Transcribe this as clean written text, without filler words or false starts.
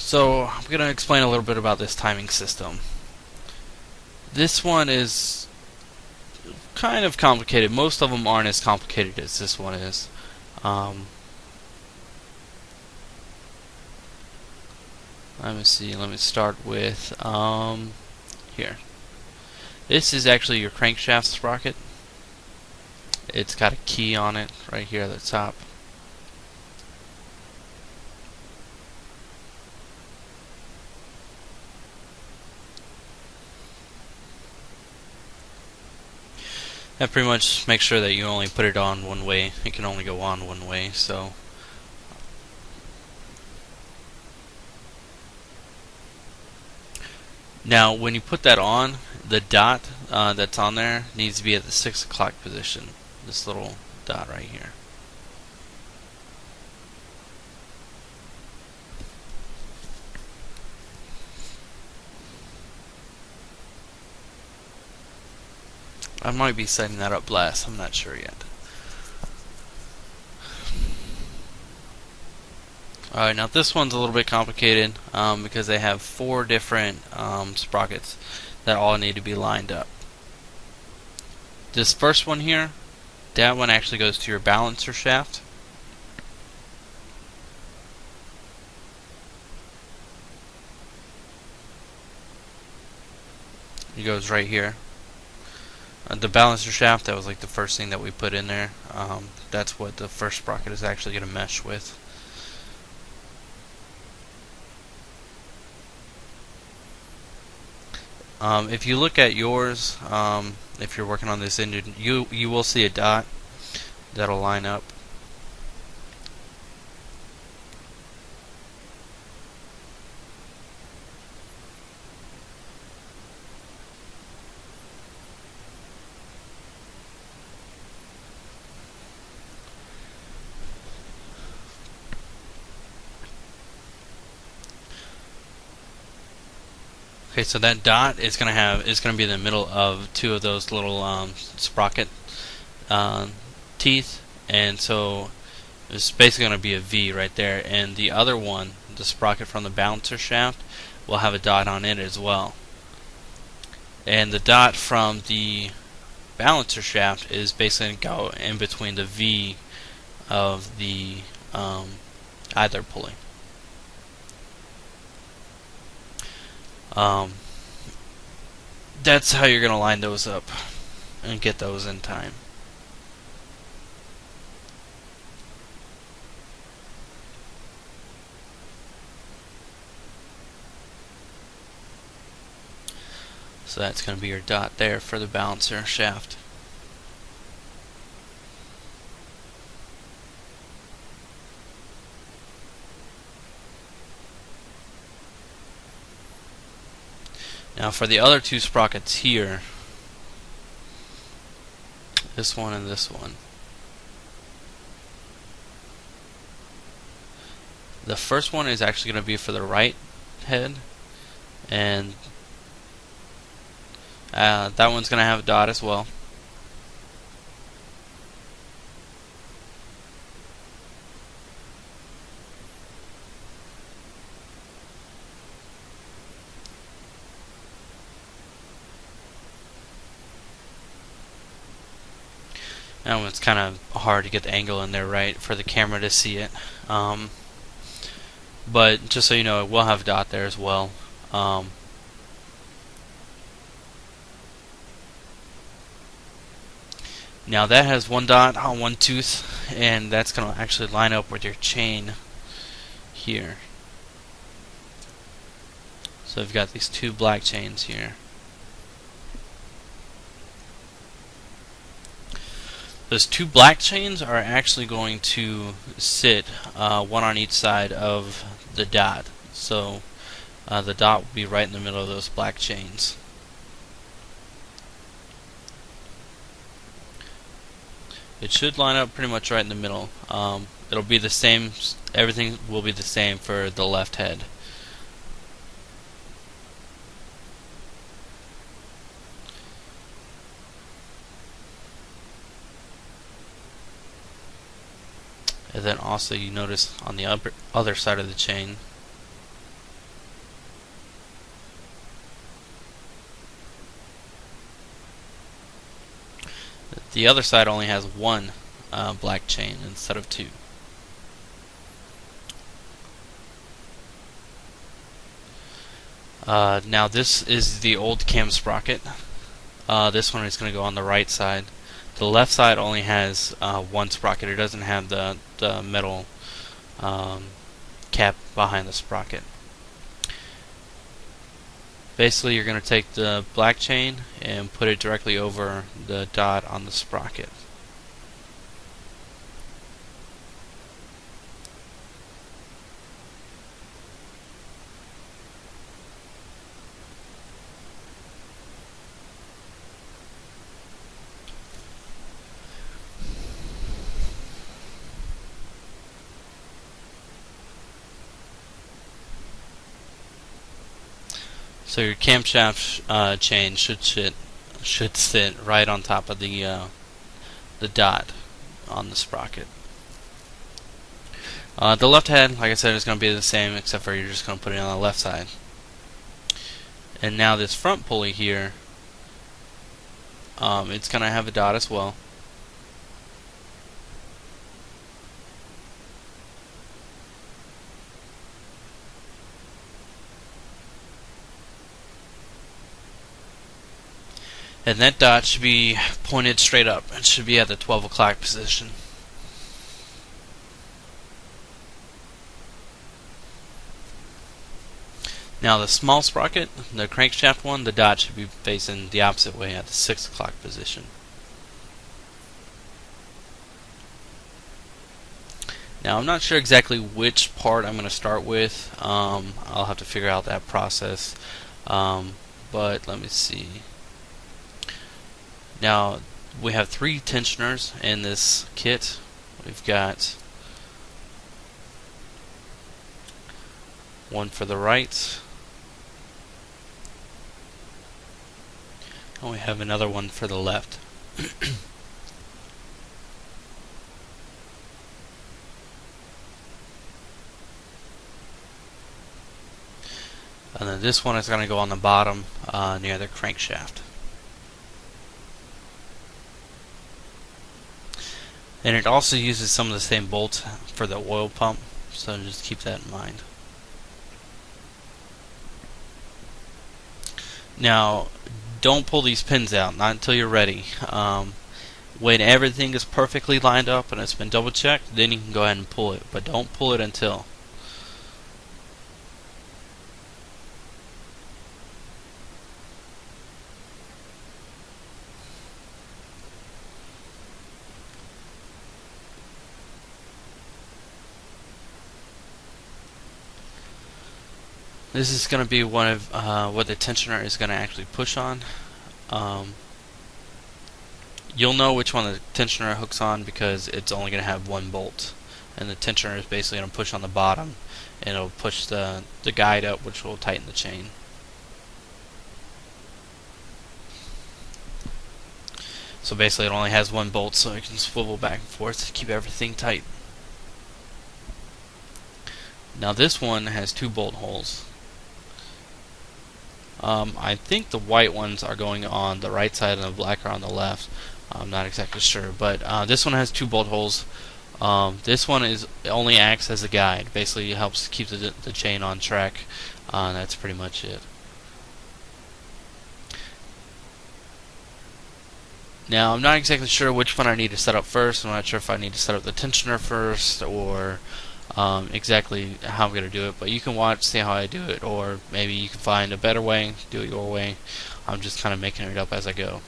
So I'm going to explain a little bit about this timing system. This one is kind of complicated. Most of them aren't as complicated as this one is. Let me see. Let me start with here. This is actually your crankshaft sprocket. It's got a key on it right here at the top. That pretty much makes sure that you only put it on one way. It can only go on one way. So now when you put that on, the dot that's on there needs to be at the 6 o'clock position. This little dot right here. I might be setting that up last. I'm not sure yet. Alright, now this one's a little bit complicated because they have 4 different sprockets that all need to be lined up. This first one here, that one actually goes to your balancer shaft. It goes right here. The balancer shaft, that was like the first thing that we put in there. That's what the first sprocket is actually going to mesh with. If you look at yours, if you're working on this engine, you will see a dot that'll line up. Okay, so that dot is going to be in the middle of 2 of those little sprocket teeth, and so it's basically going to be a V right there. And the other one, the sprocket from the balancer shaft, will have a dot on it as well. And the dot from the balancer shaft is basically going to go in between the V of the idler pulley. That's how you're going to line those up and get those in time. So that's going to be your dot there for the balancer shaft. Now for the other 2 sprockets here, this one and this one, the first one is actually going to be for the right head, and that one's going to have a dot as well. That one's kind of hard to get the angle in there right for the camera to see it. But just so you know, it will have a dot there as well. Now that has 1 dot on 1 tooth, and that's going to actually line up with your chain here. So I've got these 2 black chains here. Those 2 black chains are actually going to sit one on each side of the dot. So the dot will be right in the middle of those black chains. It should line up pretty much right in the middle. It'll be the same, everything will be the same for the left head. And then also you notice on the other side of the chain, The other side only has one black chain instead of two. Now this is the old cam sprocket. This one is going to go on the right side. The left side only has one sprocket. It doesn't have the metal cap behind the sprocket. Basically, you're going to take the black chain and put it directly over the dot on the sprocket. So your camshaft chain should sit right on top of the dot on the sprocket. The left head, like I said, is going to be the same, except for you're just going to put it on the left side. And now this front pulley here, it's going to have a dot as well. And that dot should be pointed straight up. It should be at the 12 o'clock position. Now the small sprocket, the crankshaft one, the dot should be facing the opposite way at the 6 o'clock position. Now I'm not sure exactly which part I'm going to start with. I'll have to figure out that process. But let me see. Now we have 3 tensioners in this kit. We've got one for the right, and we have another one for the left. And then this one is going to go on the bottom near the crankshaft. And it also uses some of the same bolts for the oil pump, so just keep that in mind. Now, don't pull these pins out, not until you're ready. When everything is perfectly lined up and it's been double checked, then you can go ahead and pull it, but don't pull it until. This is going to be one of what the tensioner is going to actually push on. You'll know which one the tensioner hooks on because it's only going to have one bolt, and the tensioner is basically going to push on the bottom, and it'll push the guide up, which will tighten the chain. So basically it only has one bolt, so it can swivel back and forth to keep everything tight. Now this one has 2 bolt holes. I think the white ones are going on the right side and the black are on the left. I'm not exactly sure, but this one has 2 bolt holes. This one only acts as a guide. Basically, it helps keep the chain on track. That's pretty much it. Now, I'm not exactly sure which one I need to set up first. I'm not sure if I need to set up the tensioner first or exactly how I'm going to do it, but you can watch, see how I do it, or maybe you can find a better way, do it your way. I'm just kind of making it up as I go.